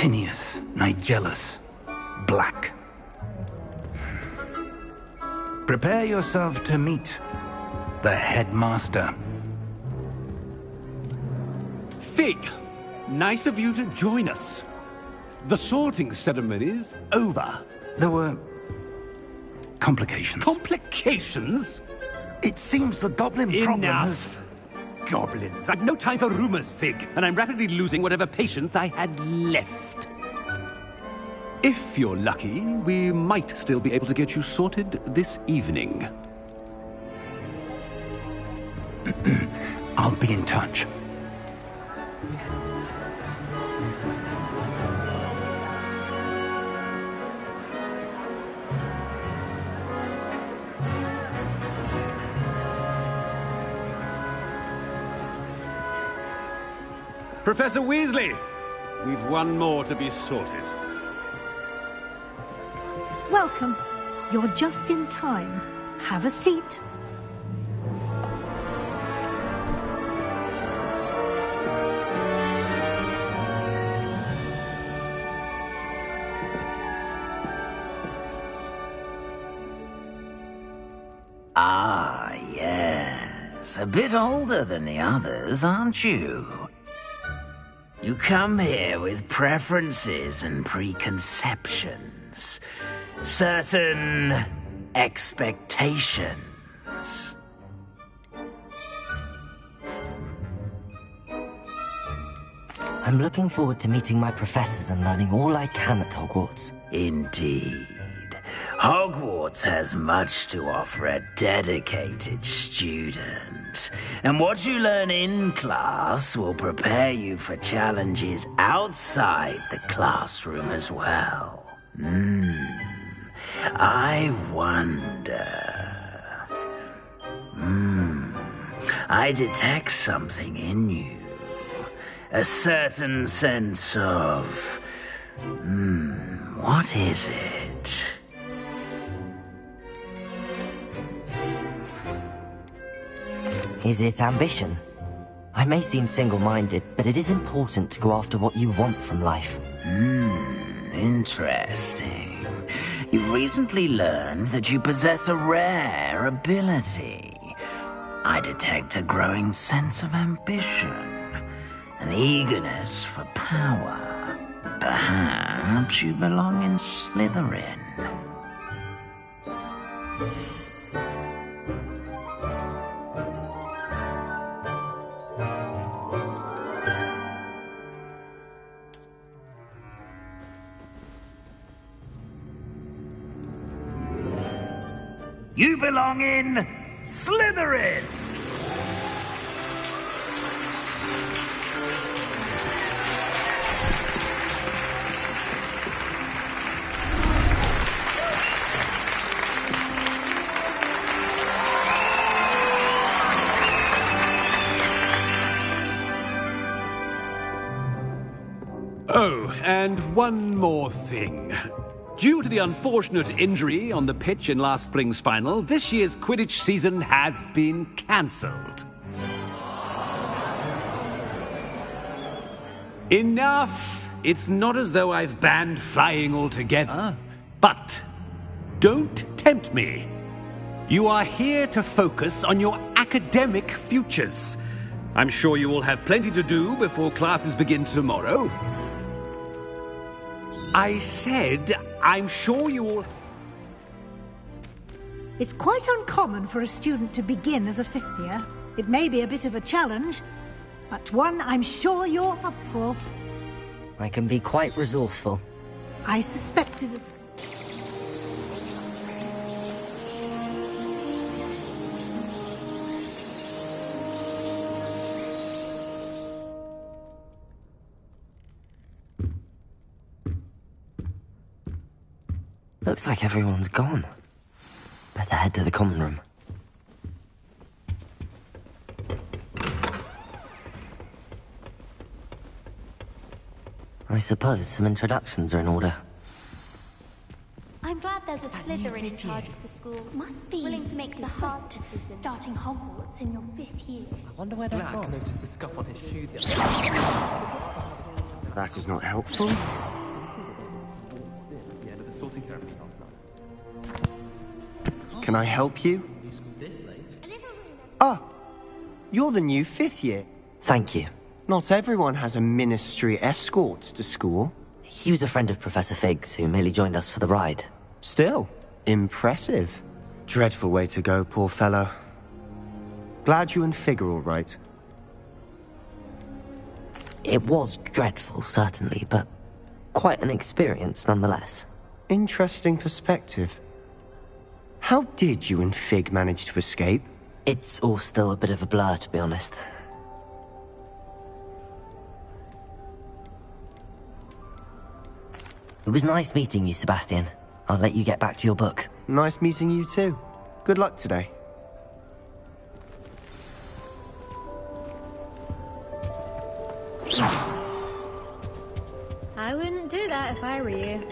Tinius, Nigellus, Black. Prepare yourself to meet the headmaster. Fig, nice of you to join us. The sorting ceremony's over. There were complications. Complications? It seems the goblin problem has... Enough! Goblins. I've no time for rumors, Fig, and I'm rapidly losing whatever patience I had left. If you're lucky, we might still be able to get you sorted this evening. I'll be in touch. Professor Weasley, we've one more to be sorted. Welcome. You're just in time. Have a seat. Ah, yes. A bit older than the others, aren't you? You come here with preferences and preconceptions. Certain expectations. I'm looking forward to meeting my professors and learning all I can at Hogwarts. Indeed. Hogwarts has much to offer a dedicated student. And what you learn in class will prepare you for challenges outside the classroom as well. I wonder... I detect something in you. A certain sense of... what is it? Is it ambition? I may seem single-minded, but it is important to go after what you want from life. Interesting. You've recently learned that you possess a rare ability. I detect a growing sense of ambition, an eagerness for power. Perhaps you belong in Slytherin. You belong in Slytherin! Oh, and one more thing. Due to the unfortunate injury on the pitch in last spring's final, this year's Quidditch season has been cancelled. Enough! It's not as though I've banned flying altogether, but don't tempt me. You are here to focus on your academic futures. I'm sure you will have plenty to do before classes begin tomorrow. I said, I'm sure you all... It's quite uncommon for a student to begin as a fifth year. It may be a bit of a challenge, but one I'm sure you're up for. I can be quite resourceful. I suspected it. Looks like everyone's gone. Better head to the common room. I suppose some introductions are in order. I'm glad there's a Slytherin in charge of the school. Must be willing to make the hard starting Hogwarts in your 5th year. I wonder where they're from. Noticed the scuff on his shoe the other day. That is not helpful. Can I help you? Ah, you're the new 5th year. Thank you. Not everyone has a ministry escort to school. He was a friend of Professor Fig's who merely joined us for the ride. Still, impressive. Dreadful way to go, poor fellow. Glad you and Fig are all right. It was dreadful, certainly, but quite an experience nonetheless. Interesting perspective. How did you and Fig manage to escape? It's all still a bit of a blur, to be honest. It was nice meeting you, Sebastian. I'll let you get back to your book. Nice meeting you too. Good luck today. I wouldn't do that if I were you.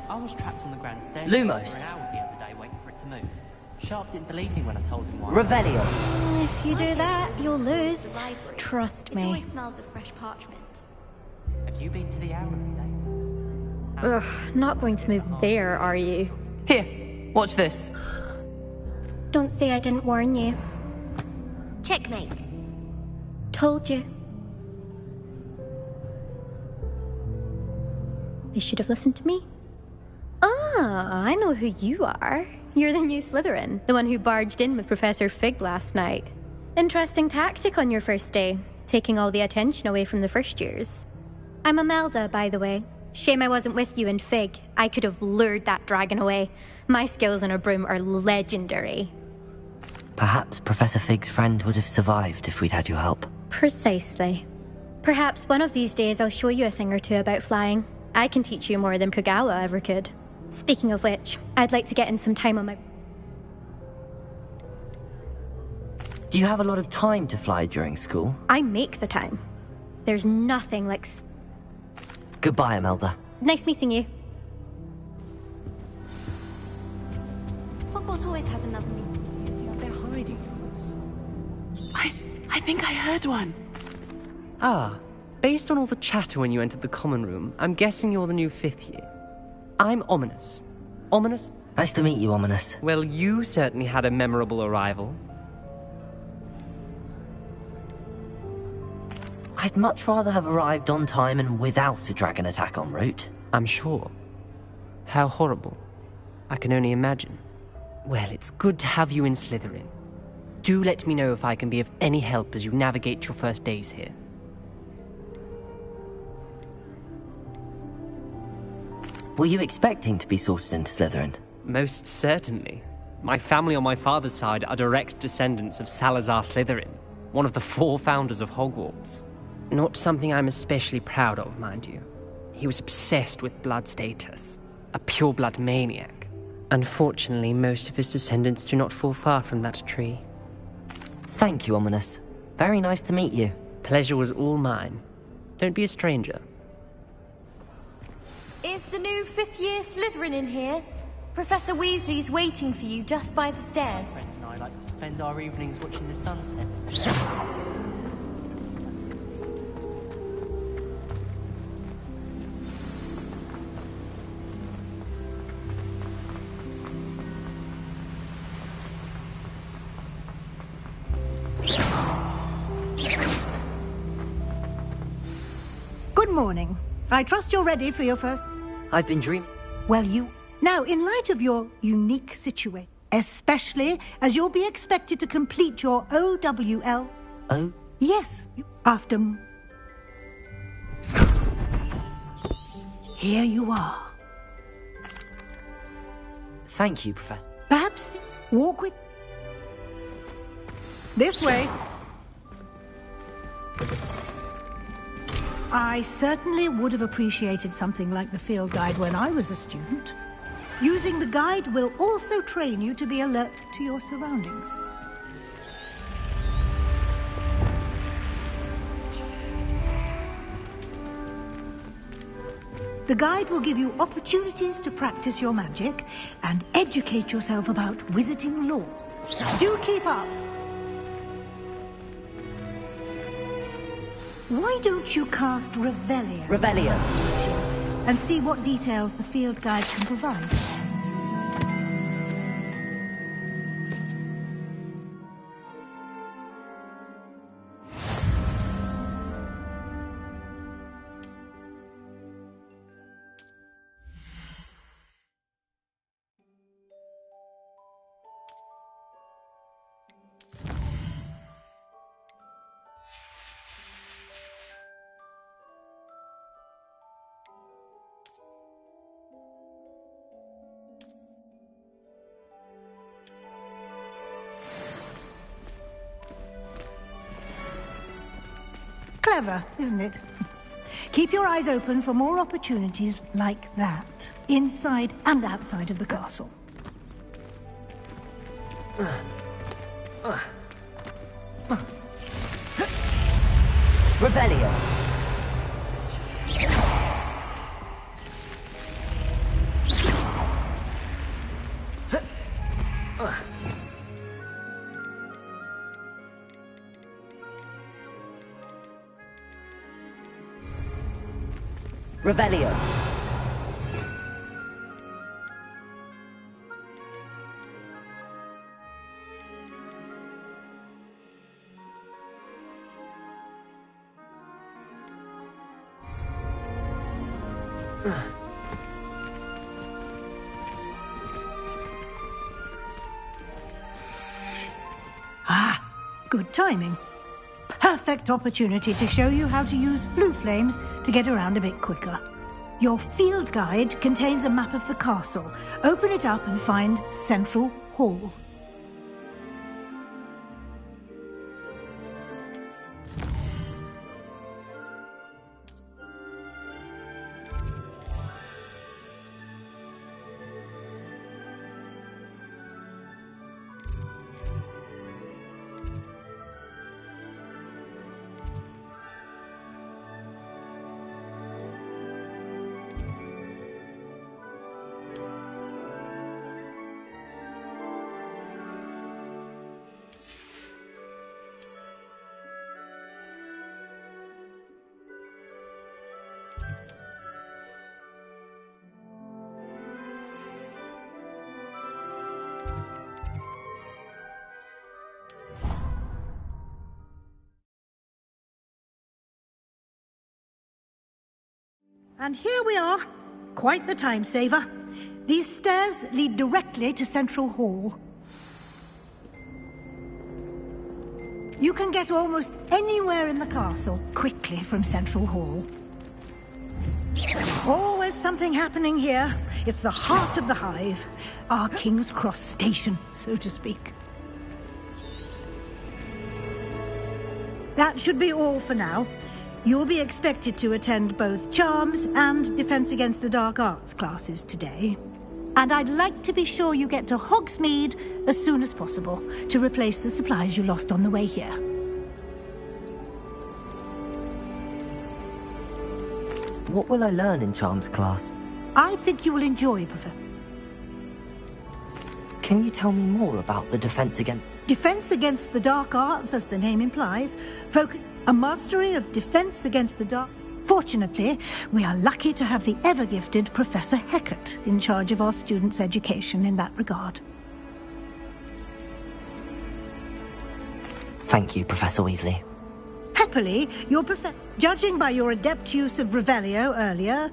I was trapped on the grand staircase Lumos. for an hour the other day waiting for it to move. Sharp didn't believe me when I told him why. Revelio. If you do that, you'll lose. Library. Trust It me. always smells of fresh parchment. Have you been to the hour today? Ugh, not going to move there, are you? Here, watch this. Don't say I didn't warn you. Checkmate. Told you. They should have listened to me. Ah, I know who you are. You're the new Slytherin, the one who barged in with Professor Fig last night. Interesting tactic on your first day, taking all the attention away from the first years. I'm Imelda, by the way. Shame I wasn't with you in Fig. I could have lured that dragon away. My skills on a broom are legendary. Perhaps Professor Fig's friend would have survived if we'd had your help. Precisely. Perhaps one of these days I'll show you a thing or two about flying. I can teach you more than Kogawa ever could. Speaking of which, I'd like to get in some time on my... Do you have a lot of time to fly during school? I make the time. There's nothing like... Goodbye, Imelda. Nice meeting you. Hogwarts always has another meeting. They're hiding from us. I think I heard one. Ah, based on all the chatter when you entered the common room, I'm guessing you're the new 5th year. I'm Ominous. Ominous? Nice to meet you, Ominous. Well, you certainly had a memorable arrival. I'd much rather have arrived on time and without a dragon attack en route. I'm sure. How horrible. I can only imagine. Well, it's good to have you in Slytherin. Do let me know if I can be of any help as you navigate your first days here. Were you expecting to be sorted into Slytherin? Most certainly. My family on my father's side are direct descendants of Salazar Slytherin, one of the 4 founders of Hogwarts. Not something I'm especially proud of, mind you. He was obsessed with blood status, a pure-blood maniac. Unfortunately, most of his descendants do not fall far from that tree. Thank you, Ominous. Very nice to meet you. Pleasure was all mine. Don't be a stranger. Is the new 5th year Slytherin in here? Professor Weasley's waiting for you just by the stairs. Friends and I like to spend our evenings watching the sunset. Good morning. I trust you're ready for your first... I've been dreaming. Well, Now, in light of your unique situation, especially as you'll be expected to complete your OWL... Oh? Yes, after... Here you are. Thank you, Professor. Perhaps walk with... This way. I certainly would have appreciated something like the field guide when I was a student. Using the guide will also train you to be alert to your surroundings. The guide will give you opportunities to practice your magic and educate yourself about wizarding lore. Do keep up! Why don't you cast Revelio? Revelio. And see what details the field guide can provide. Clever, isn't it? Keep your eyes open for more opportunities like that, inside and outside of the castle. Revelio. Revelio. Ah, good timing. Perfect opportunity to show you how to use flue flames to get around a bit quicker. Your field guide contains a map of the castle. Open it up and find Central Hall. And here we are. Quite the time saver. These stairs lead directly to Central Hall. You can get almost anywhere in the castle quickly from Central Hall. Always something happening here. It's the heart of the hive. Our King's Cross station, so to speak. That should be all for now. You'll be expected to attend both Charms and Defense Against the Dark Arts classes today. And I'd like to be sure you get to Hogsmeade as soon as possible to replace the supplies you lost on the way here. What will I learn in Charms class? I think you will enjoy, Professor. Can you tell me more about the Defense Against... Defense Against the Dark Arts, as the name implies, focus a mastery of defense against the dark. Fortunately, we are lucky to have the ever-gifted Professor Hecat in charge of our students' education in that regard. Thank you, Professor Weasley. Happily, judging by your adept use of Revelio earlier,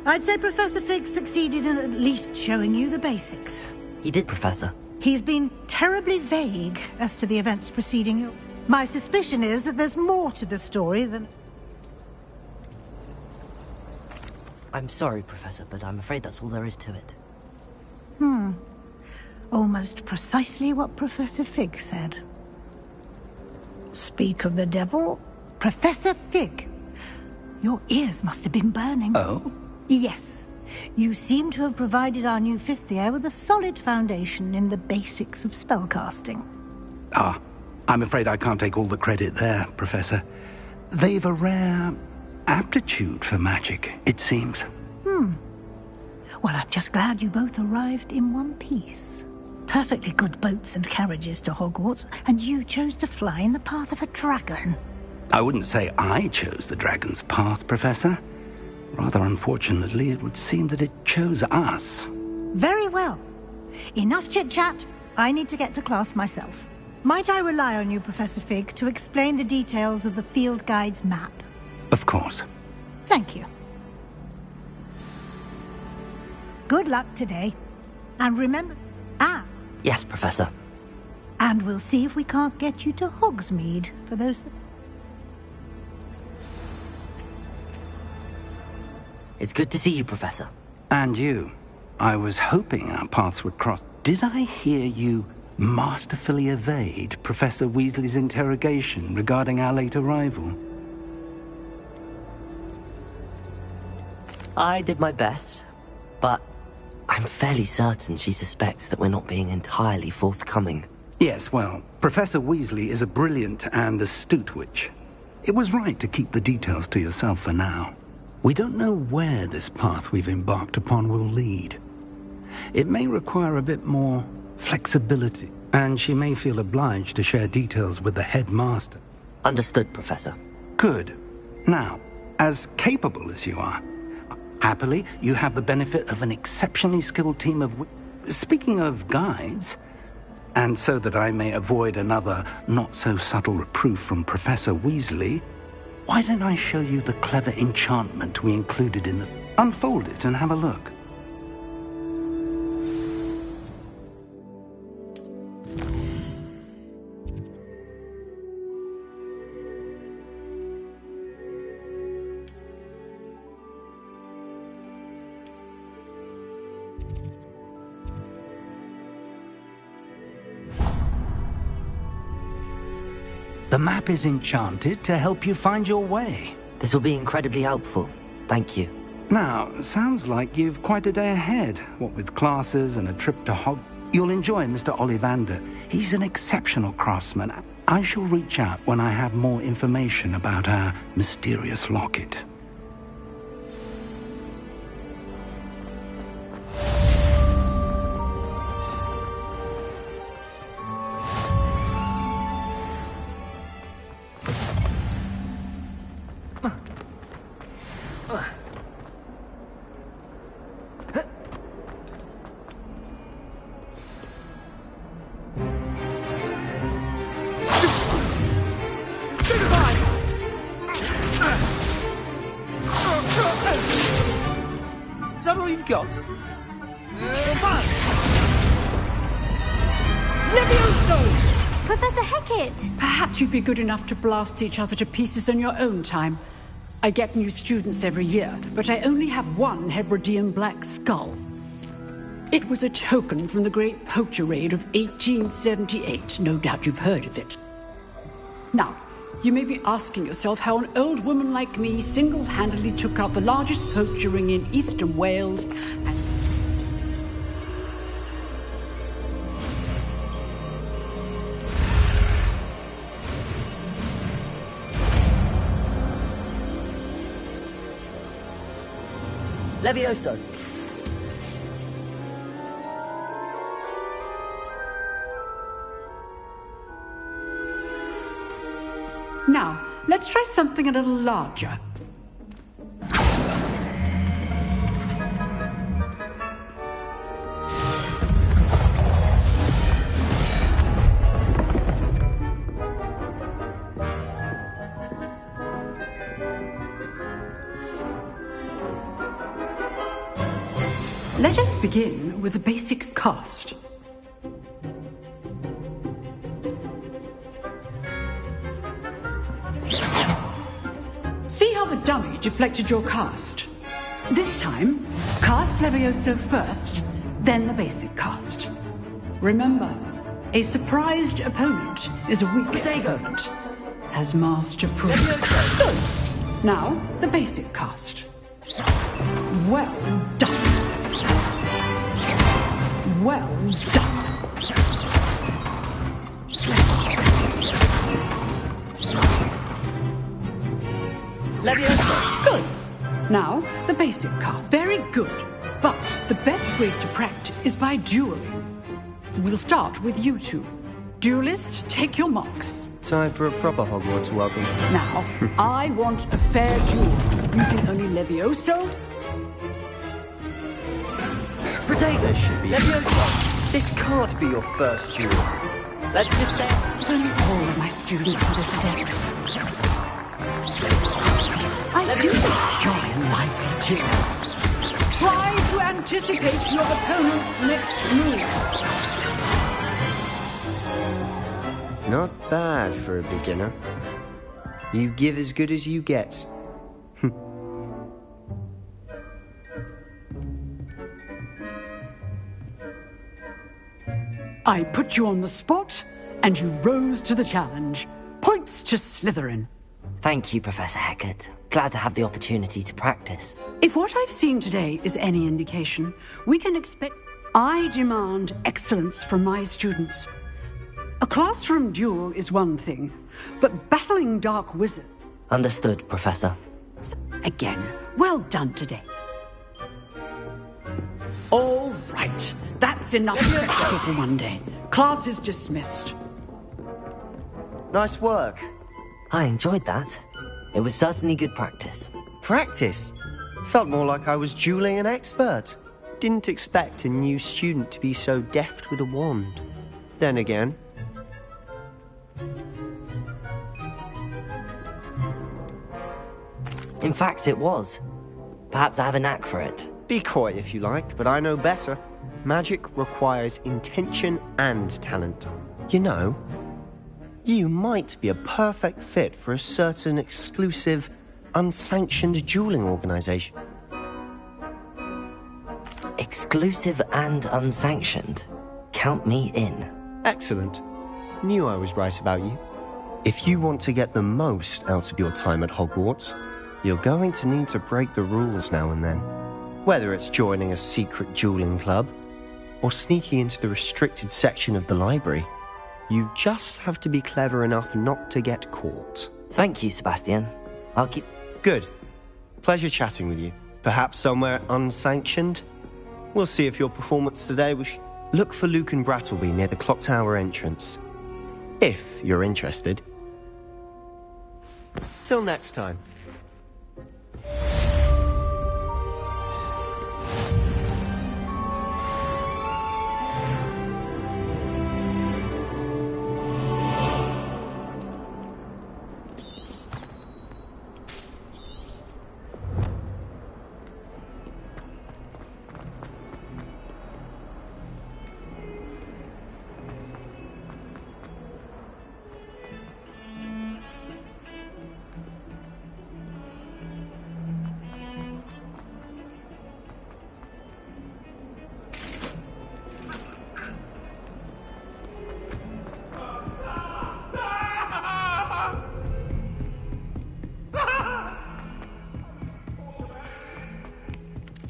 I'd say Professor Fig succeeded in at least showing you the basics. He did, Professor. He's been terribly vague as to the events preceding you. My suspicion is that there's more to the story than... I'm sorry, Professor, but I'm afraid that's all there is to it. Almost precisely what Professor Fig said. Speak of the devil, Professor Fig. Your ears must have been burning. Oh? Yes. You seem to have provided our new fifth year with a solid foundation in the basics of spellcasting. Ah, I'm afraid I can't take all the credit there, Professor. They've a rare aptitude for magic, it seems. Well, I'm just glad you both arrived in one piece. Perfectly good boats and carriages to Hogwarts, and you chose to fly in the path of a dragon. I wouldn't say I chose the dragon's path, Professor. Rather unfortunately, it would seem that it chose us. Very well. Enough chit-chat. I need to get to class myself. Might I rely on you, Professor Fig, to explain the details of the field guide's map? Of course. Thank you. Good luck today. And remember... Yes, Professor. And we'll see if we can't get you to Hogsmeade for those... It's good to see you, Professor. And you. I was hoping our paths would cross. Did I hear you masterfully evade Professor Weasley's interrogation regarding our late arrival? I did my best, but I'm fairly certain she suspects that we're not being entirely forthcoming. Yes, well, Professor Weasley is a brilliant and astute witch. It was right to keep the details to yourself for now. We don't know where this path we've embarked upon will lead. It may require a bit more flexibility, and she may feel obliged to share details with the headmaster. Understood, Professor. Good. Now, as capable as you are, happily, you have the benefit of an exceptionally skilled team of... Speaking of guides, and so that I may avoid another not-so-subtle reproof from Professor Weasley, why don't I show you the clever enchantment we included in the... Unfold it and have a look. The map is enchanted to help you find your way. This will be incredibly helpful. Thank you. Now, sounds like you've quite a day ahead, what with classes and a trip to Hog... You'll enjoy Mr. Ollivander. He's an exceptional craftsman. I shall reach out when I have more information about our mysterious locket. Is that all you've got? Levioso! Professor Hecat! Perhaps you'd be good enough to blast each other to pieces on your own time. I get new students every year, but I only have one Hebridean black skull. It was a token from the Great Poacher Raid of 1878. No doubt you've heard of it. Now, you may be asking yourself how an old woman like me single-handedly took out the largest poacher ring in eastern Wales and... Levioso! Now, let's try something a little larger. Let us begin with the basic cast. See how the dummy deflected your cast? This time, cast Levioso first, then the basic cast. Remember, a surprised opponent is a weak opponent, as Master proved. Good. Now, the basic cast. Well done. Well done. Levioso! Good. Now, the basic cast. Very good. But the best way to practice is by dueling. We'll start with you two. Duelists, take your marks. Time for a proper Hogwarts welcome. Now, I want a fair duel, using only Levioso. There should be. This can't be your first duel. Let's just say, only all of my students for this event. I do enjoy a lively duel. Try to anticipate your opponent's next move. Not bad for a beginner. You give as good as you get. I put you on the spot, and you rose to the challenge. Points to Slytherin. Thank you, Professor Hecat. Glad to have the opportunity to practice. If what I've seen today is any indication, we can expect... I demand excellence from my students. A classroom duel is one thing, but battling dark wizards... Understood, Professor. Again, well done today. All right. That's enough spectacle for one day. Class is dismissed. Nice work. I enjoyed that. It was certainly good practice. Practice? Felt more like I was dueling an expert. Didn't expect a new student to be so deft with a wand. Then again... In fact, it was. Perhaps I have a knack for it. Be coy if you like, but I know better. Magic requires intention and talent. You know, you might be a perfect fit for a certain exclusive, unsanctioned dueling organization. Exclusive and unsanctioned? Count me in. Excellent. Knew I was right about you. If you want to get the most out of your time at Hogwarts, you're going to need to break the rules now and then. Whether it's joining a secret dueling club, or sneaking into the restricted section of the library, you just have to be clever enough not to get caught. Thank you, Sebastian. I'll keep... Good. Pleasure chatting with you. Perhaps somewhere unsanctioned? We'll see if your performance today was... Look for Luke and Brattleby near the clock tower entrance. If you're interested. Till next time.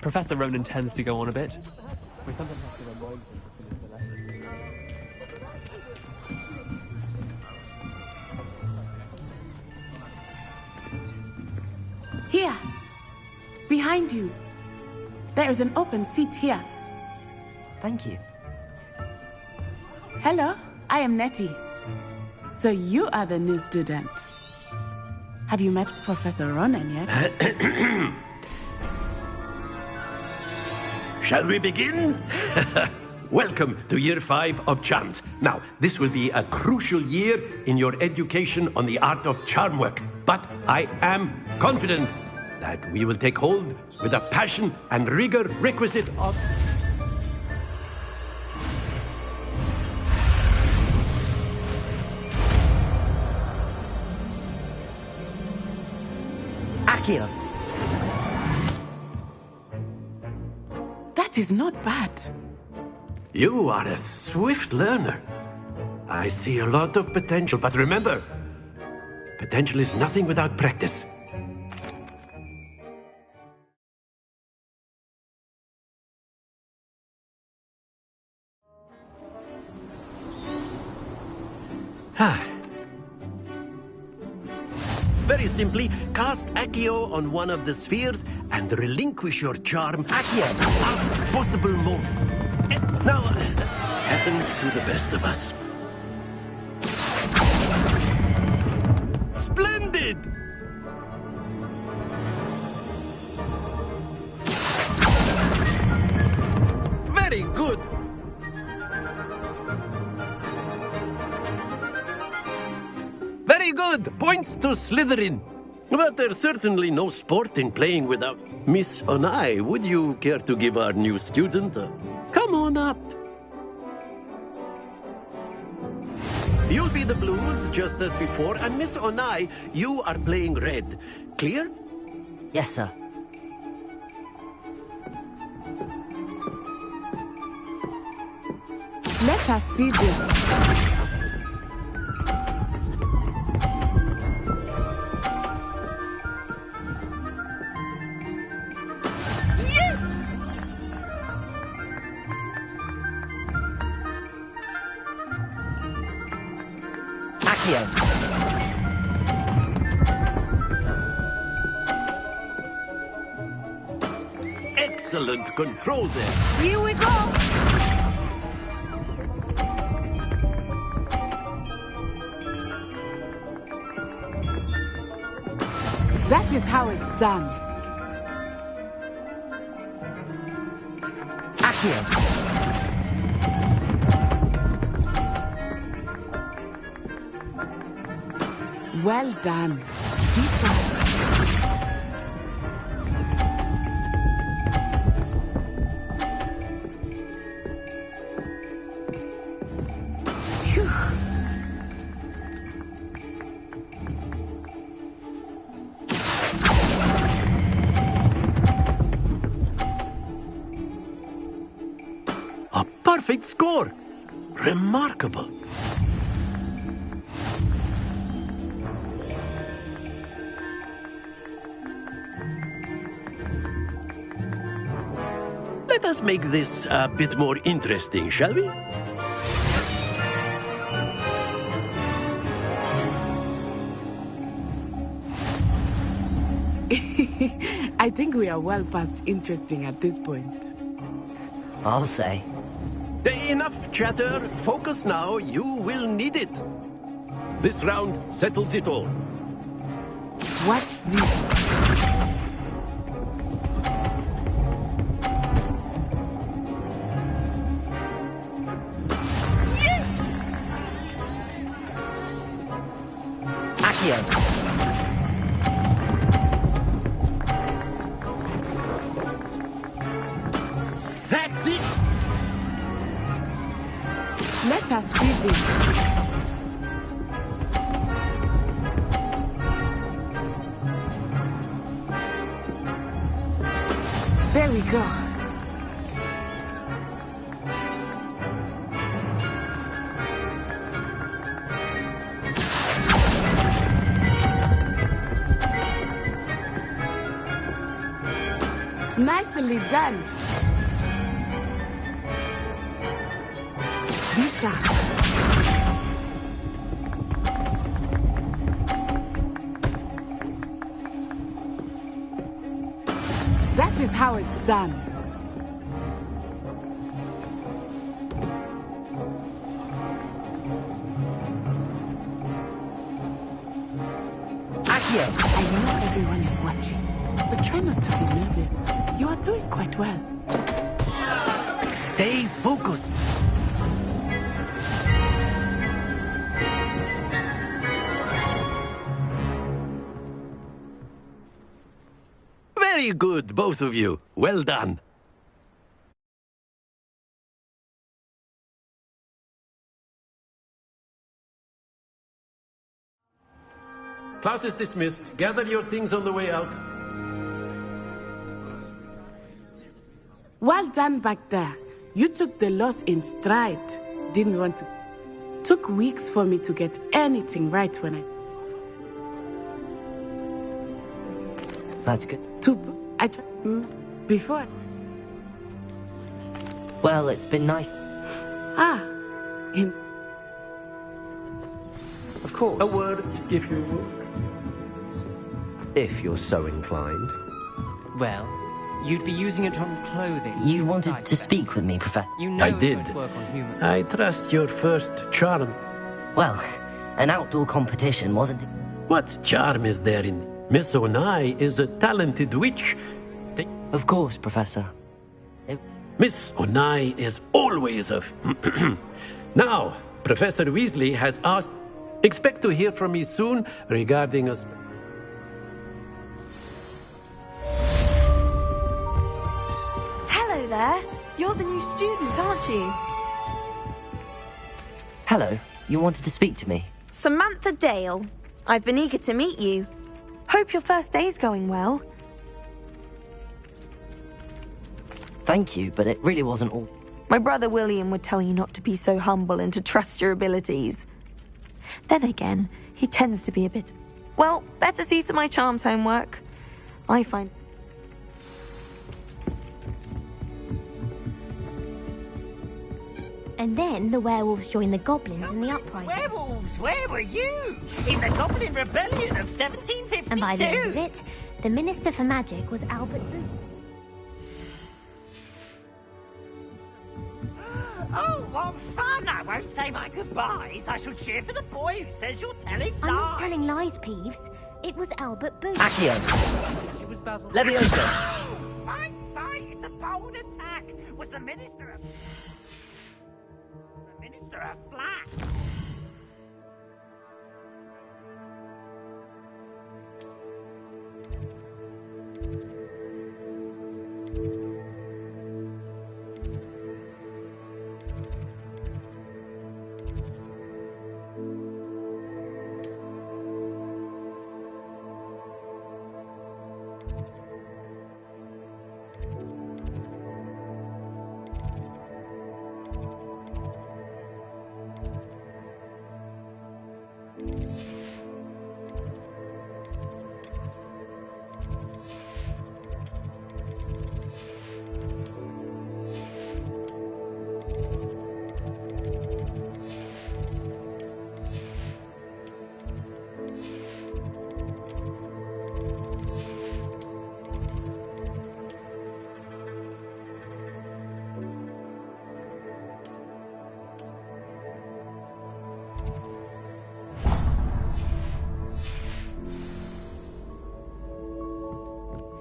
Professor Ronan tends to go on a bit. We sometimes have to remind him to finish the lesson. Here! Behind you! There is an open seat here. Thank you. Hello, I am Nettie. So you are the new student. Have you met Professor Ronan yet? Shall we begin? Welcome to Year 5 of Charms. Now, this will be a crucial year in your education on the art of charm work. But I am confident that we will take hold with the passion and rigor requisite of... Accio! That is not bad. You are a swift learner. I see a lot of potential, but remember, potential is nothing without practice. Very simply, cast Accio on one of the spheres and relinquish your charm Accio at the last possible moment. Now, happens to the best of us. Splendid! Very good. Very good. Points to Slytherin. But there's certainly no sport in playing without Miss Onai. Would you care to give our new student a... Come on up. You'll be the blues, just as before, and Miss Onai, you are playing red. Clear? Yes, sir. Let us see this. Excellent control there. Here we go. That is how it's done. Accio. Well done. Be sharp. A perfect score. Remarkable. Let us make this a bit more interesting, shall we? I think we are well past interesting at this point. I'll say. Enough chatter. Focus now. You will need it. This round settles it all. Watch this. That's it! Let us see this. There we go. Nicely done. Be sharp. That is how it's done. Accio. I know everyone is watching, but try not to be nervous. You are doing quite well. Stay focused. Very good, both of you. Well done. Class is dismissed. Gather your things on the way out. Well done back there. You took the loss in stride. Didn't want to. Took weeks for me to get anything right when I... That's good. Before. Well, it's been nice. Of course. A word, if you will. If you're so inclined. Well, you'd be using it on clothing. You wanted to speak with me, Professor? You know I it did. won't work on humans. I trust your first charms. Well, an outdoor competition wasn't... What charm is there in... Miss Onai is a talented witch. Of course, Professor. Miss Onai is always a... Now, Professor Weasley has asked... Expect to hear from me soon regarding a... Hello there. You're the new student, aren't you? Hello. You wanted to speak to me? Samantha Dale. I've been eager to meet you. Hope your first day's going well. Thank you, but it really wasn't all... My brother William would tell you not to be so humble and to trust your abilities. Then again, he tends to be a bit... Well, better see to my charms homework. I find... And then the werewolves joined the goblins in the uprising. Werewolves, where were you? In the Goblin Rebellion of 1752. And by the end of it, the Minister for Magic was Albert Booth. Oh, what fun! I won't say my goodbyes. I shall cheer for the boy who says you're telling lies. I'm not telling lies, Peeves. It was Albert Booth. Accio! Leviosa! Fight, fight! It's a bold attack! Was the Minister of... The Minister of Flack!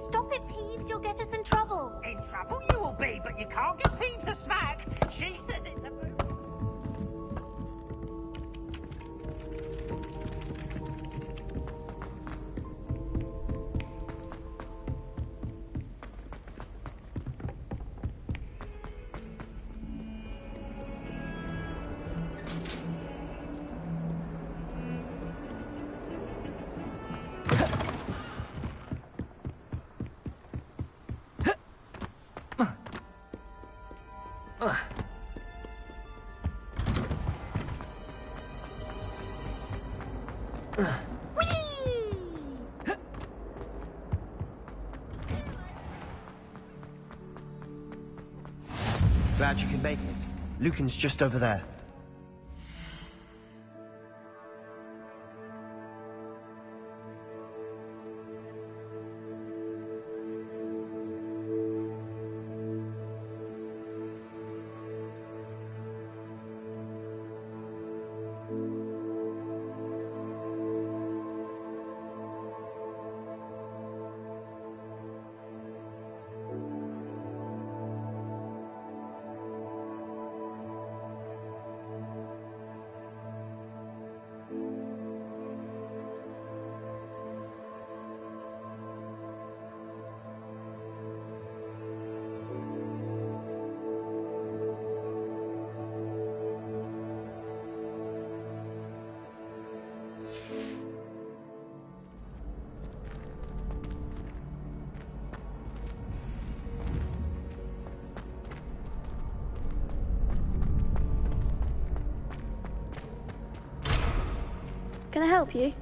Stop it, Peeves. You'll get us in trouble. In trouble you will be, but you can't give Peeves a smack. She says it's a... Glad you can make it. Lucan's just over there. Can I help you?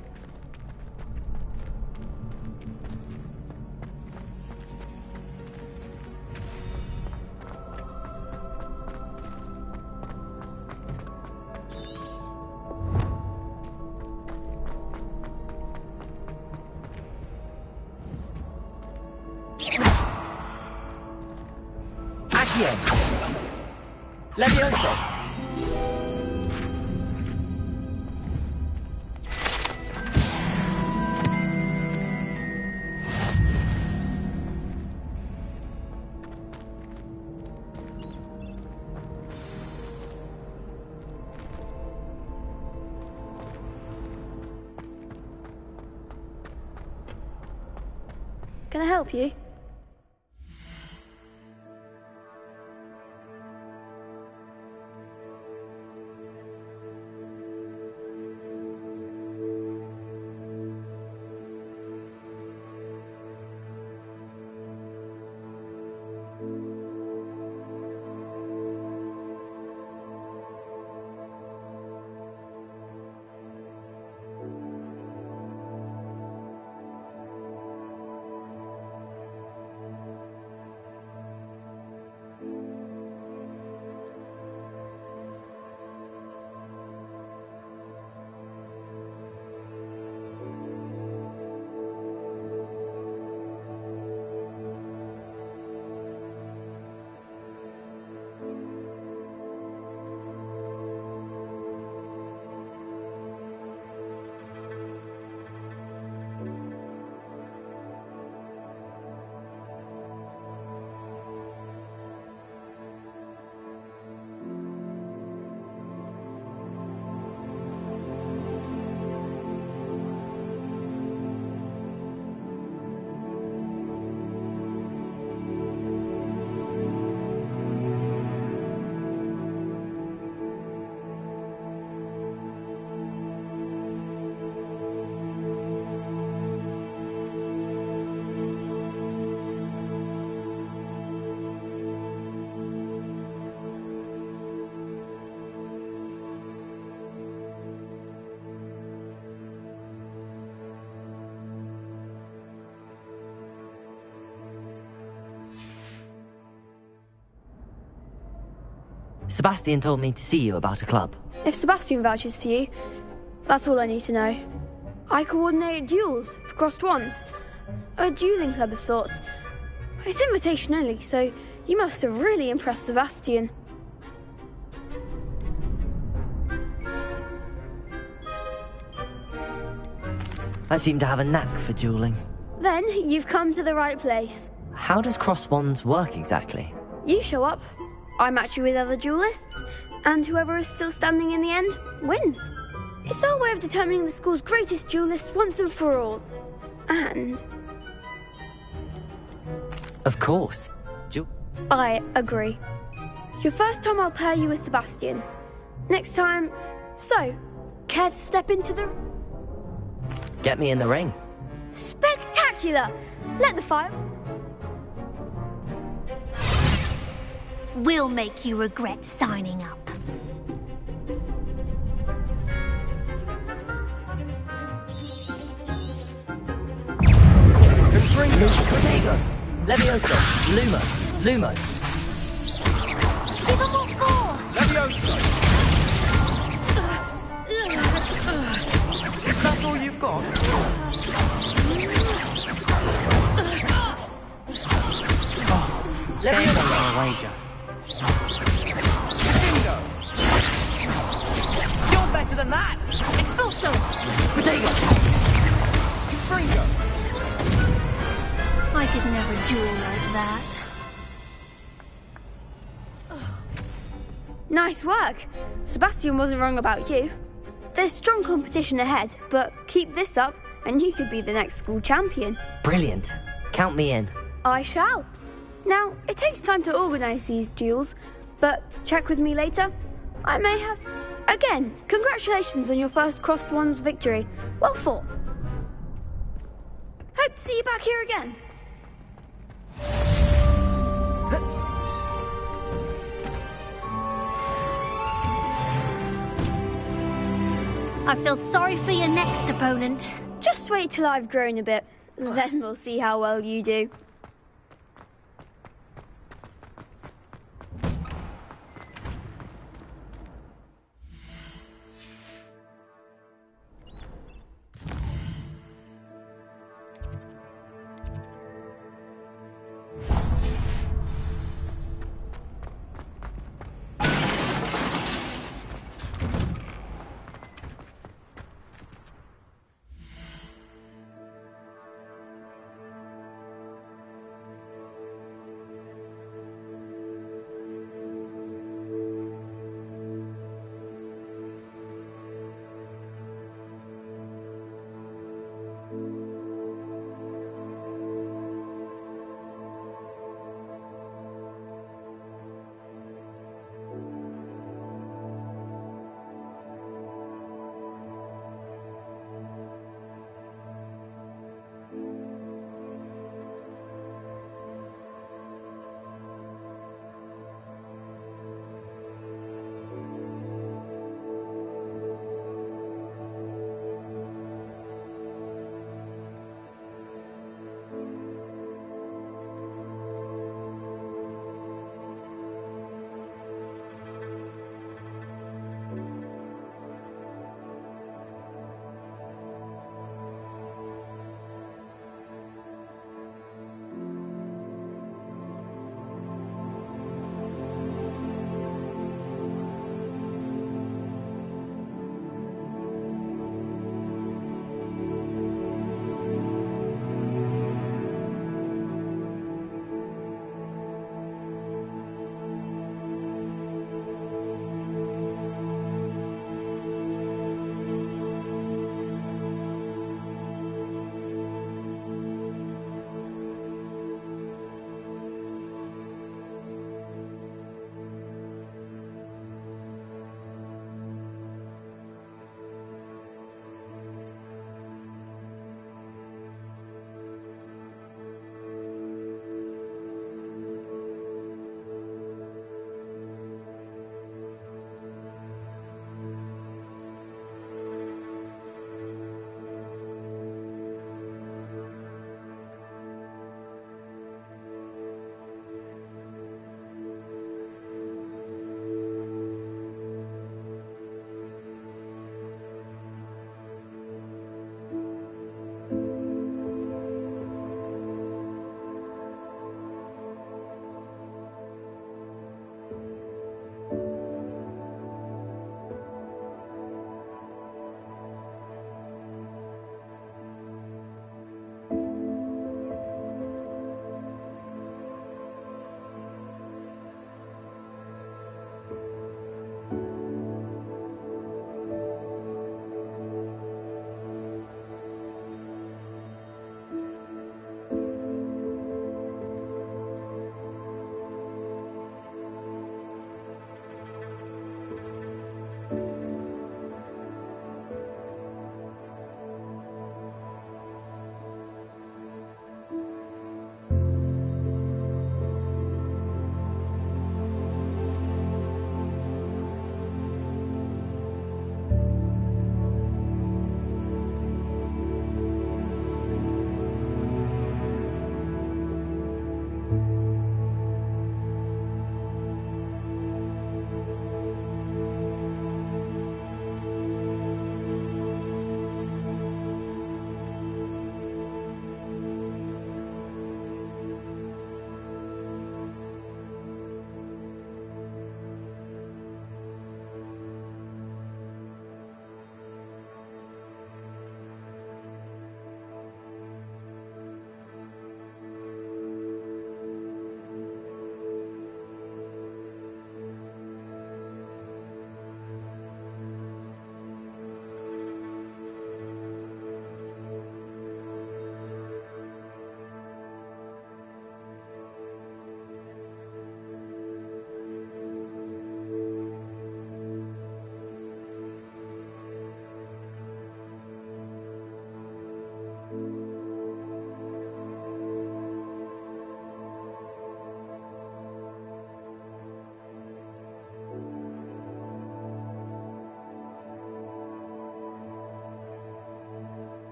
Accio! Leviosa! Can I help you? Sebastian told me to see you about a club. If Sebastian vouches for you, that's all I need to know. I coordinate duels for crossed ones. A dueling club of sorts. It's invitation only, so you must have really impressed Sebastian. I seem to have a knack for dueling. Then you've come to the right place. How does cross wands work exactly? You show up, I match you with other duelists, and whoever is still standing in the end wins. It's our way of determining the school's greatest duelist once and for all. And... Of course. I agree. Your first time I'll pair you with Sebastian. Next time... So, care to step into the... Get me in the ring. Spectacular! Let the fire... We'll make you regret signing up. Protego! Levioso! Lumos! Lumos! Give them all four! Levioso! Is that all you've got? Levioso! Wager. Bingo! You're better than that! Expulso! Protego! Fringo! I could never duel like that. Nice work. Sebastian wasn't wrong about you. There's strong competition ahead, but keep this up and you could be the next school champion. Brilliant. Count me in. I shall. Now, it takes time to organise these duels, but check with me later. I may have... Again, congratulations on your first crossed ones victory. Well fought. Hope to see you back here again. I feel sorry for your next opponent. Just wait till I've grown a bit, then we'll see how well you do.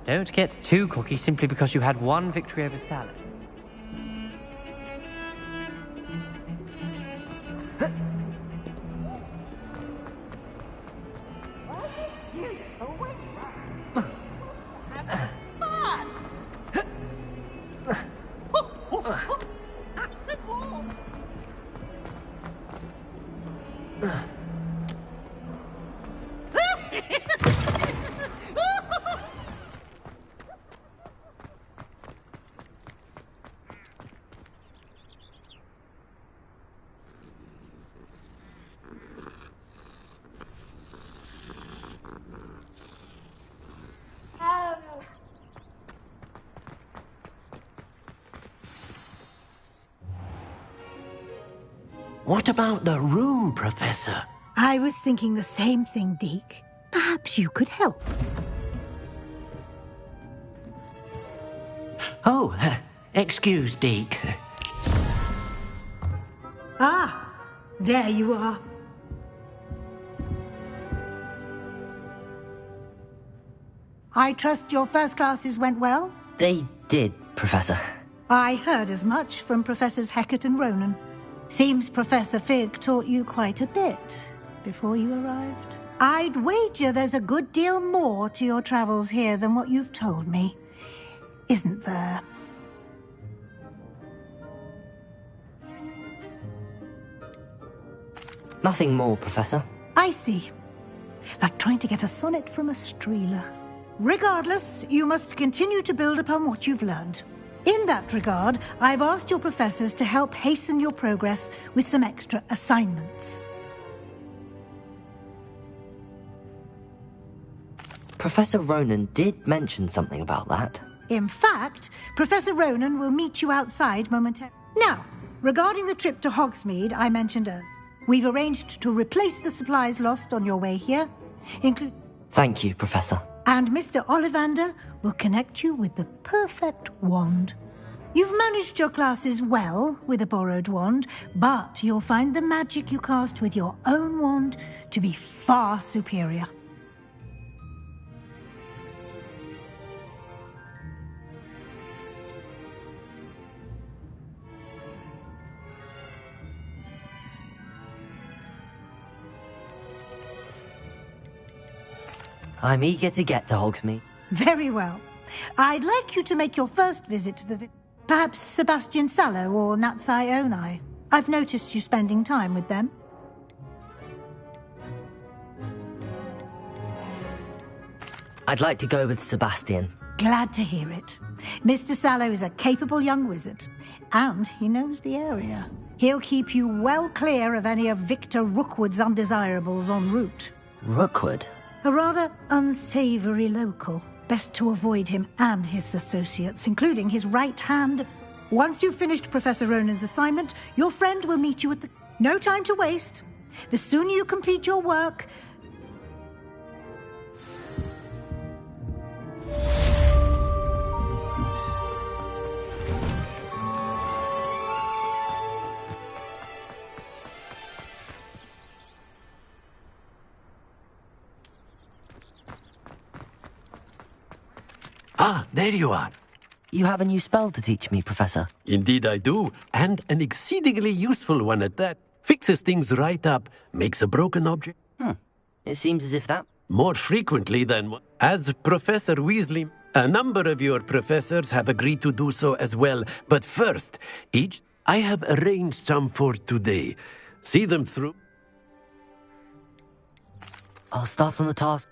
Don't get too cocky simply because you had one victory over Salad. What about the room, Professor? I was thinking the same thing, Deke. Perhaps you could help. Oh, excuse, Deke. Ah, there you are. I trust your first classes went well? They did, Professor. I heard as much from Professors Hecat and Ronan. Seems Professor Fig taught you quite a bit before you arrived. I'd wager there's a good deal more to your travels here than what you've told me. Isn't there? Nothing more, Professor. I see. Like trying to get a sonnet from a streeler. Regardless, you must continue to build upon what you've learned. In that regard, I've asked your professors to help hasten your progress with some extra assignments. Professor Ronan did mention something about that. In fact, Professor Ronan will meet you outside momentarily. Now, regarding the trip to Hogsmeade I mentioned earlier, we've arranged to replace the supplies lost on your way here, including... Thank you, Professor. And Mr. Ollivander will connect you with the perfect wand. You've managed your classes well with a borrowed wand, but you'll find the magic you cast with your own wand to be far superior. I'm eager to get to Hogsmeade. Very well. I'd like you to make your first visit to the perhaps Sebastian Sallow or Natsai Onai. I've noticed you spending time with them. I'd like to go with Sebastian. Glad to hear it. Mr. Sallow is a capable young wizard, and he knows the area. He'll keep you well clear of any of Victor Rookwood's undesirables en route. Rookwood? A rather unsavory local. Best to avoid him and his associates, including his right hand of... Once you've finished Professor Ronan's assignment, your friend will meet you at the... No time to waste. The sooner you complete your work... Ah, there you are. You have a new spell to teach me, Professor. Indeed I do, and an exceedingly useful one at that. Fixes things right up, makes a broken object. It seems as if that... More frequently than... As Professor Weasley, a number of your professors have agreed to do so as well. But first, I have arranged some for today. See them through. I'll start on the task.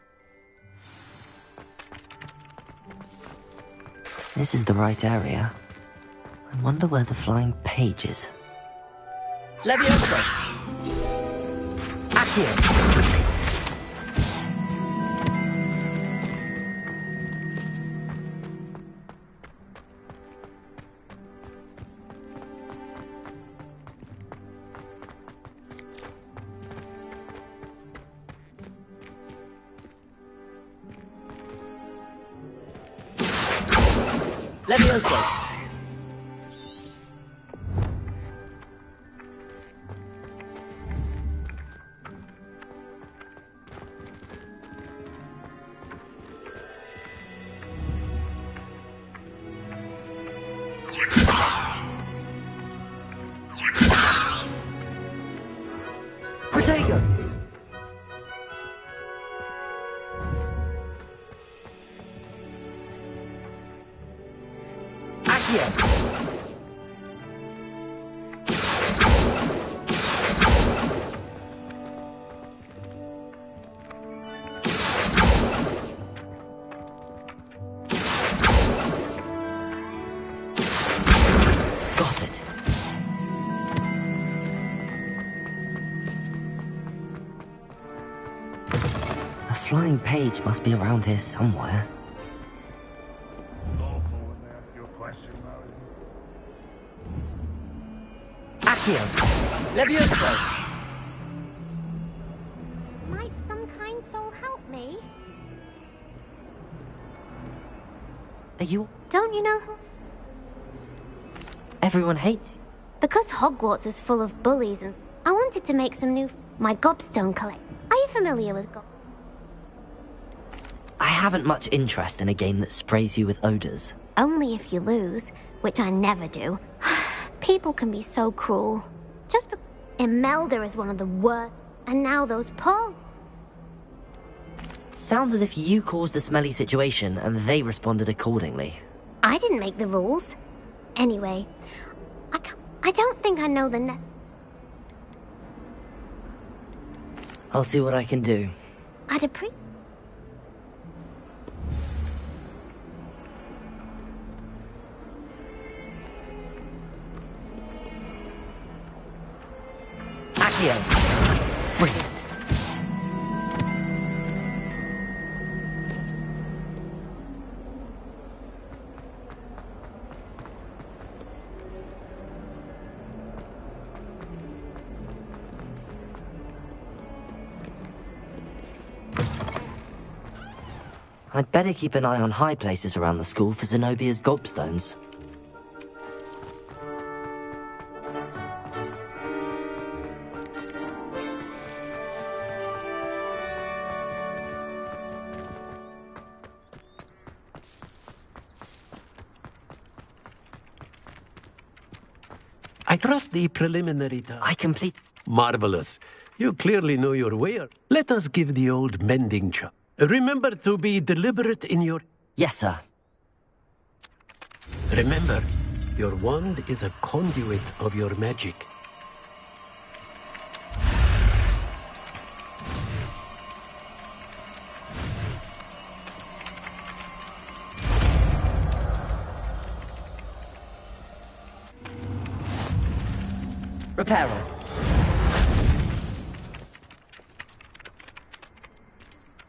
This is the right area. I wonder where the flying page is. Leviosa! Accio! Leviosa! Accio! Got it. A flying page must be around here somewhere. Accio! Levioso! Might some kind soul help me? Are you... Don't you know who? Everyone hates you. Because Hogwarts is full of bullies and... I wanted to make some new... My gobstone collect. Are you familiar with I haven't much interest in a game that sprays you with odors. Only if you lose, which I never do. People can be so cruel. Imelda is one of the worst. And now those poor... Sounds as if you caused the smelly situation and they responded accordingly. I didn't make the rules. Anyway, I don't think I know the I'll see what I can do. I'd appreciate... Accio! Brilliant. I'd better keep an eye on high places around the school for Zenobia's gobstones. I trust the preliminary I complete... Marvelous. You clearly know your way. Let us give the old mending job. Remember to be deliberate in your... Yes, sir. Remember, your wand is a conduit of your magic. Reparo.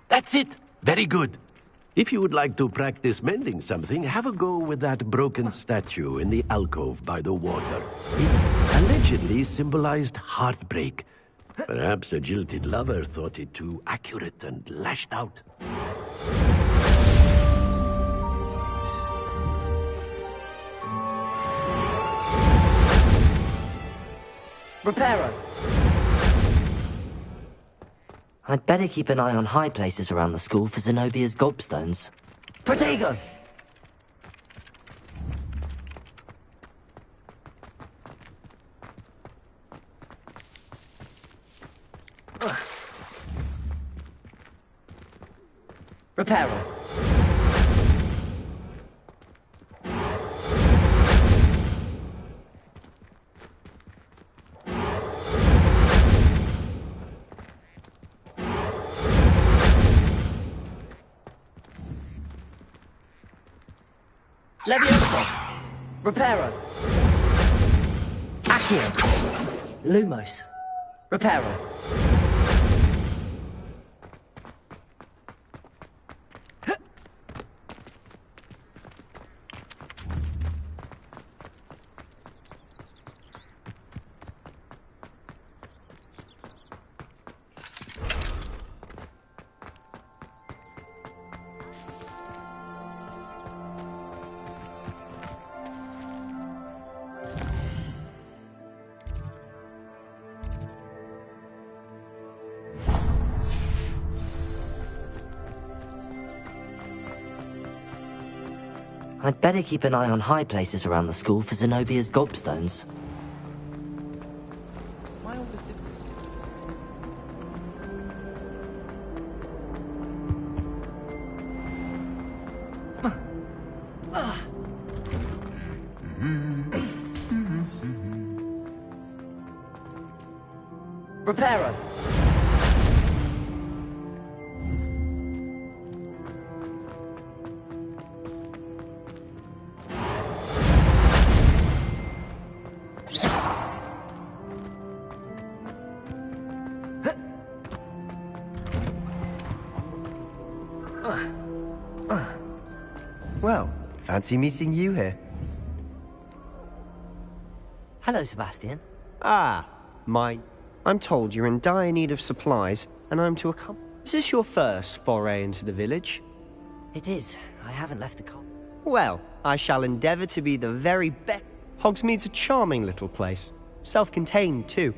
That's it. Very good. If you would like to practice mending something, have a go with that broken statue in the alcove by the water. It allegedly symbolized heartbreak. Perhaps a jilted lover thought it too accurate and lashed out. Reparo. I'd better keep an eye on high places around the school for Zenobia's gobstones. Protego! Reparo. Levioso! Reparo! Accio! Lumos! Reparo! I'd better keep an eye on high places around the school for Zenobia's gobstones. Reparo! Well, fancy meeting you here. Hello, Sebastian. Ah, I'm told you're in dire need of supplies, and I'm to accompany. Is this your first foray into the village? It is. I haven't left the cop. Well, I shall endeavour to be the very best. Hogsmeade's a charming little place. Self-contained, too.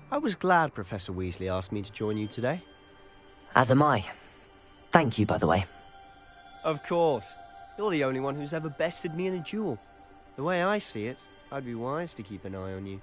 I was glad Professor Weasley asked me to join you today. As am I. Thank you, by the way. Of course. You're the only one who's ever bested me in a duel. The way I see it, I'd be wise to keep an eye on you.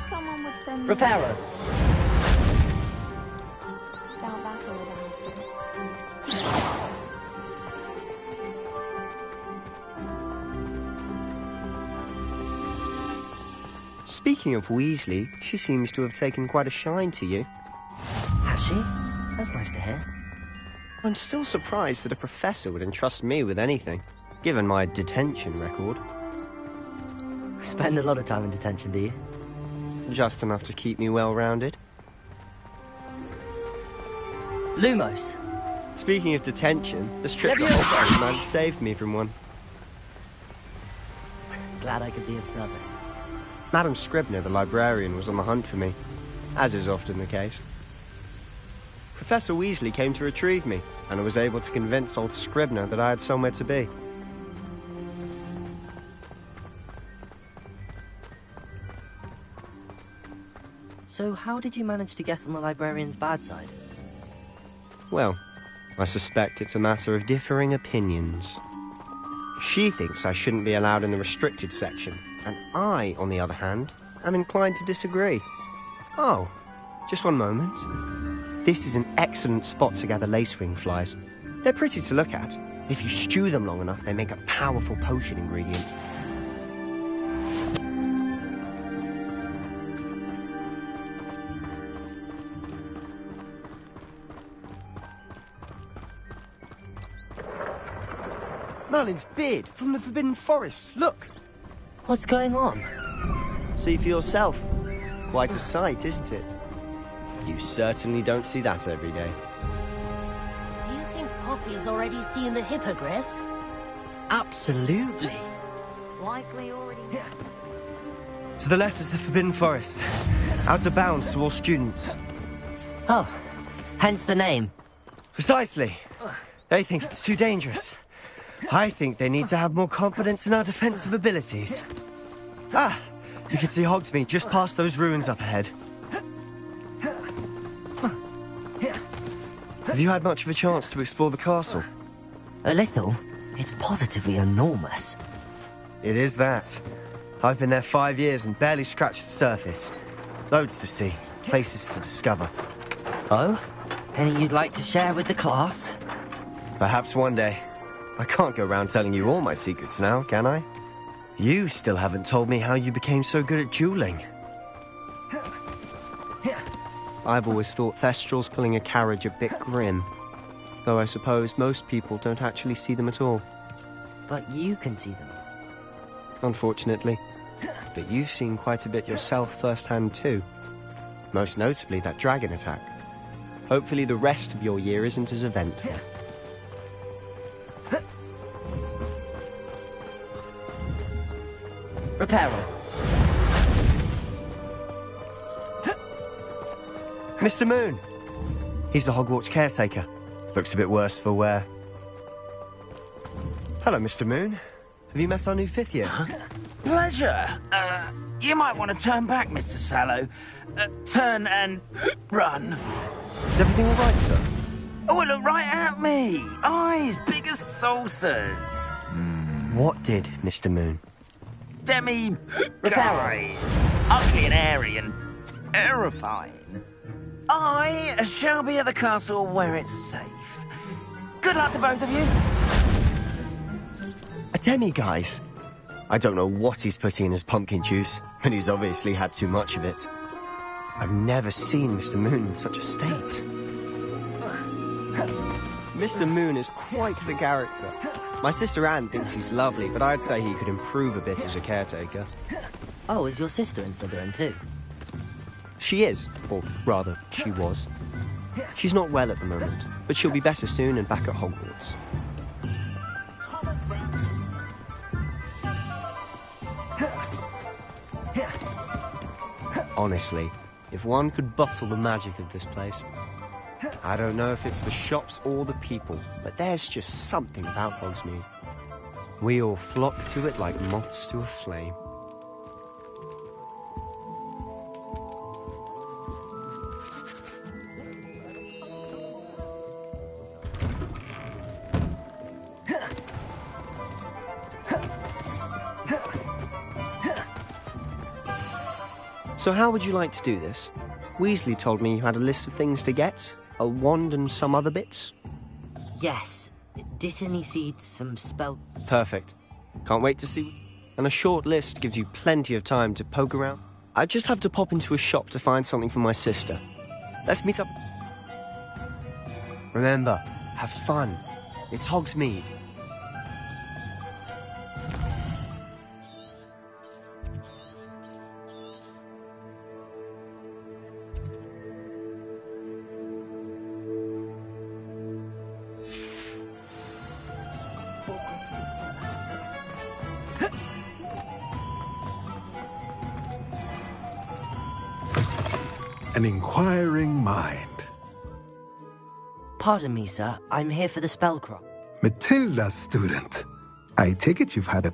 Someone would send Reparo! Doubt that'll happen. Speaking of Weasley, she seems to have taken quite a shine to you. Has she? That's nice to hear. I'm still surprised that a professor would entrust me with anything, given my detention record. Spend a lot of time in detention, do you? Just enough to keep me well-rounded. Lumos. Speaking of detention, this trip to Hogwarts might have saved me from one. Glad I could be of service. Madam Scribner, the librarian, was on the hunt for me, as is often the case. Professor Weasley came to retrieve me, and I was able to convince old Scribner that I had somewhere to be. So how did you manage to get on the librarian's bad side? Well, I suspect it's a matter of differing opinions. She thinks I shouldn't be allowed in the restricted section, and I, on the other hand, am inclined to disagree. Oh, just one moment. This is an excellent spot to gather lacewing flies. They're pretty to look at. If you stew them long enough, they make a powerful potion ingredient. Merlin's beard from the Forbidden Forest. Look! What's going on? See for yourself. Quite a sight, isn't it? You certainly don't see that every day. You think Poppy's already seen the hippogriffs? Absolutely. Likely already... To the left is the Forbidden Forest. Out of bounds to all students. Oh, hence the name. Precisely. They think it's too dangerous. I think they need to have more confidence in our defensive abilities. Ah! You can see Hogsmeade just past those ruins up ahead. Have you had much of a chance to explore the castle? A little. It's positively enormous. It is that. I've been there 5 years and barely scratched the surface. Loads to see, places to discover. Oh? Any you'd like to share with the class? Perhaps one day. I can't go around telling you all my secrets now, can I? You still haven't told me how you became so good at dueling. I've always thought Thestrals pulling a carriage a bit grim. Though I suppose most people don't actually see them at all. But you can see them. Unfortunately. But you've seen quite a bit yourself firsthand too. Most notably that dragon attack. Hopefully the rest of your year isn't as eventful. Reparo. Mr. Moon! He's the Hogwarts caretaker. Looks a bit worse for wear. Hello, Mr. Moon. Have you met our new 5th year? Pleasure. You might want to turn back, Mr. Sallow. Turn and run. Is everything all right, sir? Oh, look right at me. Eyes big as saucers. What did, Mr. Moon? Demi eyes. Ugly and airy and terrifying. I shall be at the castle where it's safe. Good luck to both of you. A demi-guise? I don't know what he's putting in his pumpkin juice, but he's obviously had too much of it. I've never seen Mr. Moon in such a state. Mr. Moon is quite the character. My sister Anne thinks he's lovely, but I'd say he could improve a bit as a caretaker. Oh, is your sister in Slytherin too? She is, or rather, she was. She's not well at the moment, but she'll be better soon and back at Hogwarts. Honestly, if one could bottle the magic of this place. I don't know if it's the shops or the people, but there's just something about Hogsmeade. We all flock to it like moths to a flame. So how would you like to do this? Weasley told me you had a list of things to get. A wand and some other bits? Yes. Didn't he seed some spell... Perfect. Can't wait to see. And a short list gives you plenty of time to poke around. I just have to pop into a shop to find something for my sister. Let's meet up. Remember, have fun. It's Hogsmeade. An inquiring mind. Pardon me, sir. I'm here for the spellcraft. Matilda, student. I take it you've had a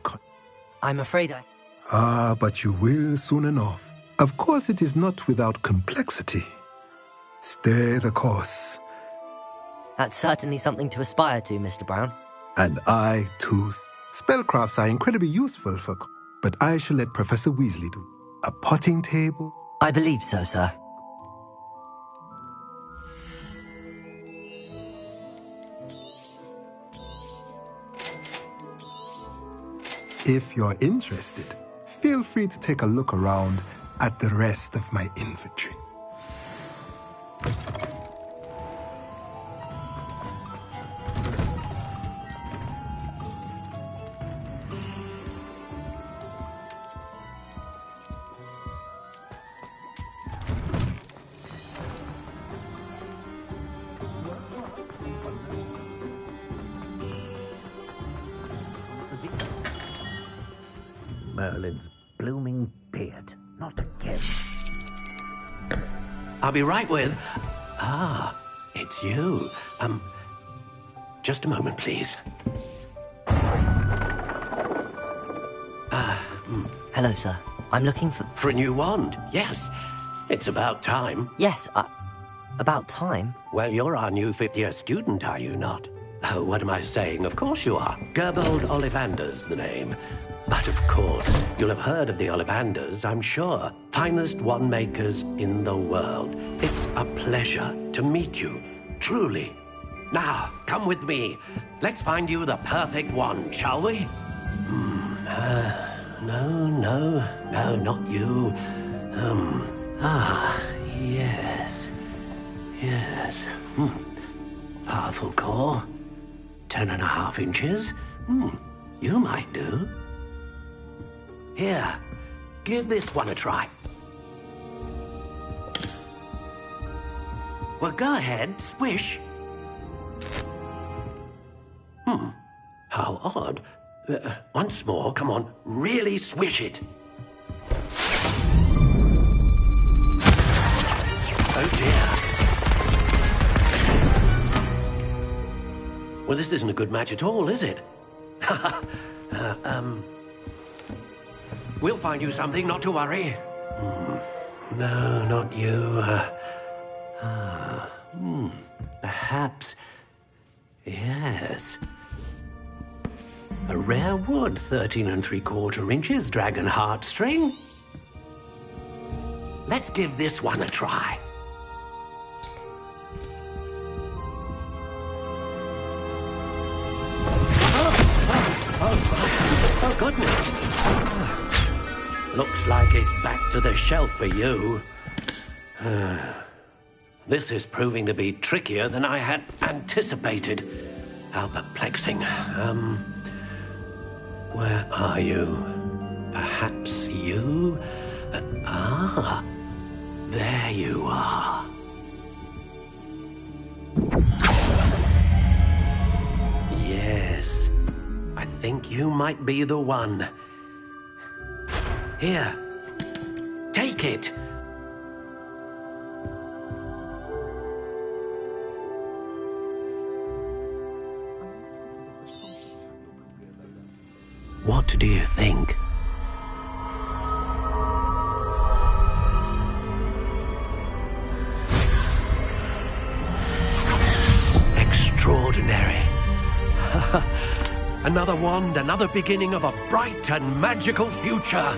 I'm afraid I... Ah, but you will soon enough. Of course it is not without complexity. Stay the course. That's certainly something to aspire to, Mr. Brown. And I, too. Spellcrafts are incredibly useful for... But I shall let Professor Weasley do. A potting table? I believe so, sir. If you're interested, feel free to take a look around at the rest of my inventory. Merlin's blooming beard. Not again. I'll be right with... Ah, it's you. Just a moment, please. Hello, sir. I'm looking for... For a new wand, yes. It's about time. Yes, about time? Well, you're our new 5th-year student, are you not? Oh, what am I saying? Of course you are. Gerbold Ollivander's the name. But of course, you'll have heard of the Ollivanders, I'm sure. Finest wand makers in the world. It's a pleasure to meet you, truly. Now, come with me. Let's find you the perfect wand, shall we? No, not you. Yes. Powerful core. 10.5 inches. You might do. Here, give this one a try. Well, go ahead, swish. How odd. Once more, come on, really swish it. Oh dear. Well, this isn't a good match at all, is it? We'll find you something, not to worry. No, not you. Perhaps... Yes. A rare wood, 13 3/4 inches, dragon heartstring. Let's give this one a try. Oh, goodness. Looks like it's back to the shelf for you. This is proving to be trickier than I had anticipated. How perplexing. Where are you? Perhaps you? There you are. Yes, I think you might be the one. Here, take it. What do you think? Extraordinary. Another wand, another beginning of a bright and magical future.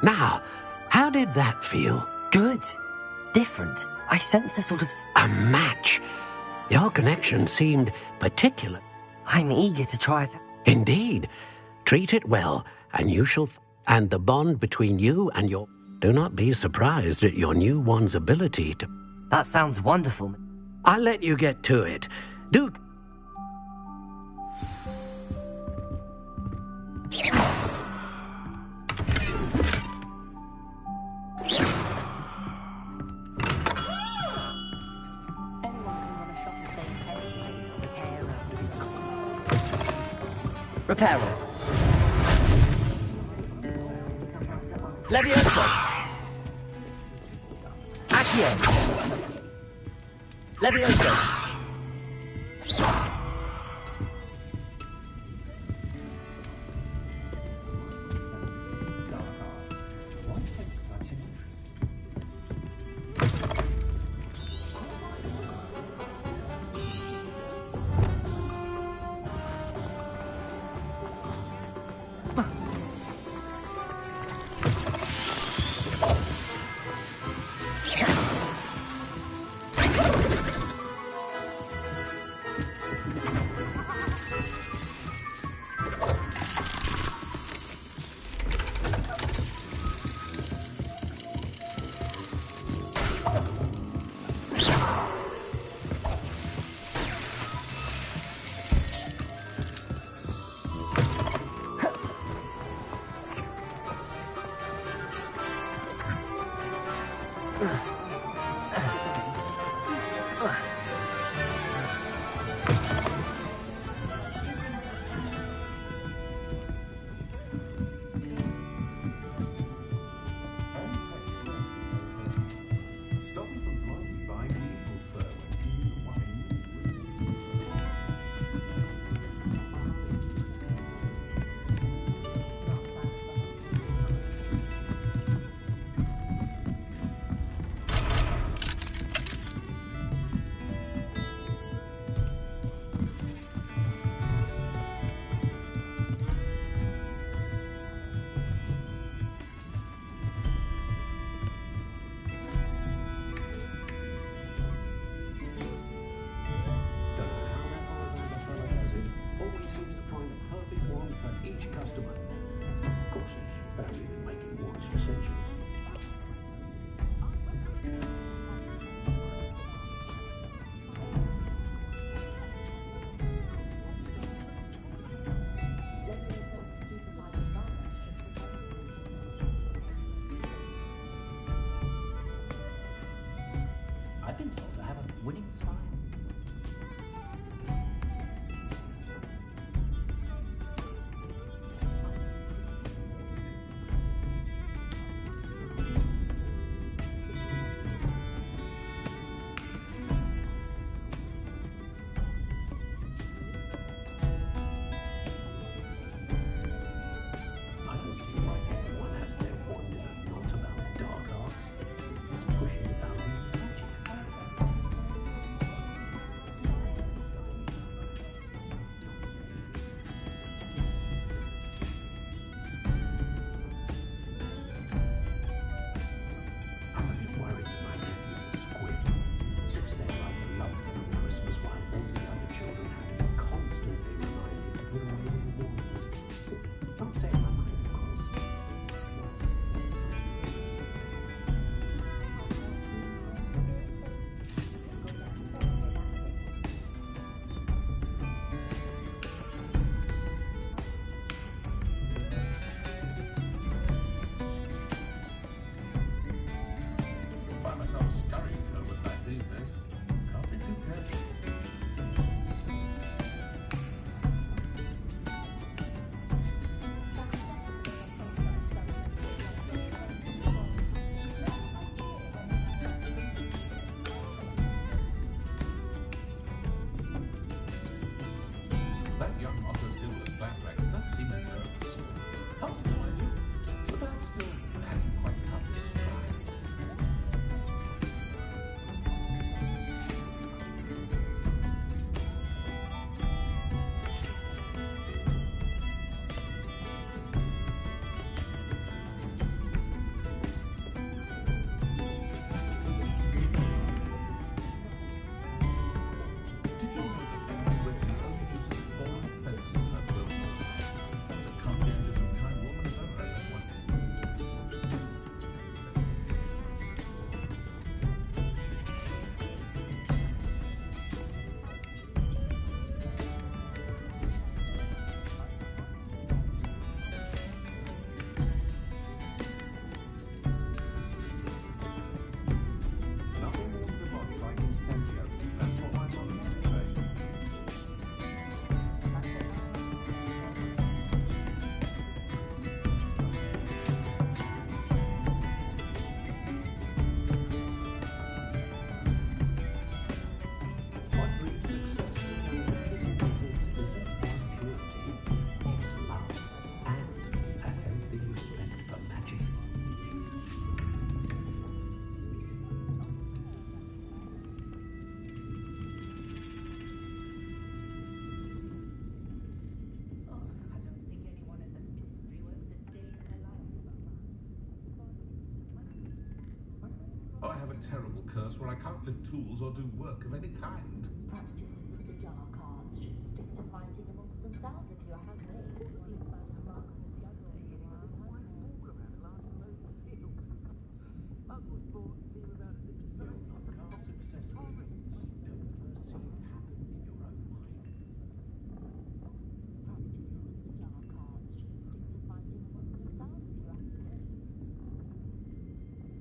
Now, how did that feel? Good. Different. I sensed a sort of... A match. Your connection seemed particular. I'm eager to try it. Indeed. Treat it well, and you shall... And the bond between you and your... Do not be surprised at your new one's ability to... That sounds wonderful. I'll let you get to it. Do... Reparo. Levioso. Accio. Levioso. terrible curse where I can't lift tools or do work of any kind. Practices of the dark arts should stick to fighting amongst themselves, if you ask me.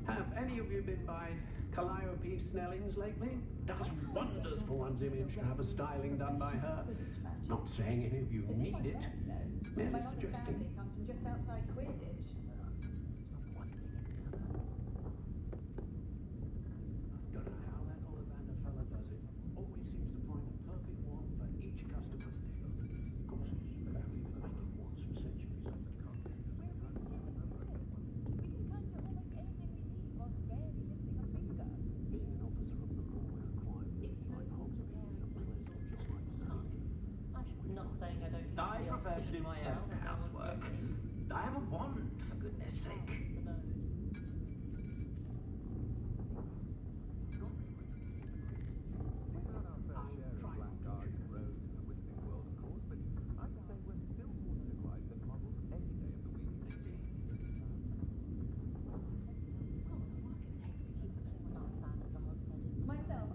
Have any of you been by Calliope Snelling's lately? Does wonders for one's image to have a styling done by her. Not saying any of you need it, merely suggesting. Comes from just outside Quidditch. Don't know how that Ollivander fella does it. Always seems to find the perfect one for each customer. Of course, his family been making ones for centuries. Not saying I don't. I prefer to do my own housework. I have a wand, for goodness sake.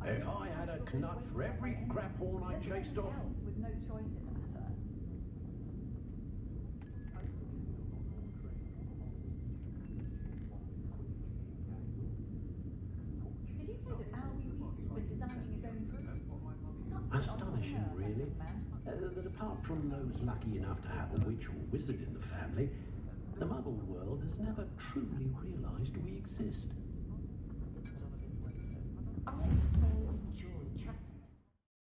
If I had a knut for every grabhorn I chased off, with no choice in the matter. Did you know that Albie Weeks has been designing his own groups? astonishing really, that apart from those lucky enough to have a witch or wizard in the family, the Muggle world has never truly realised we exist.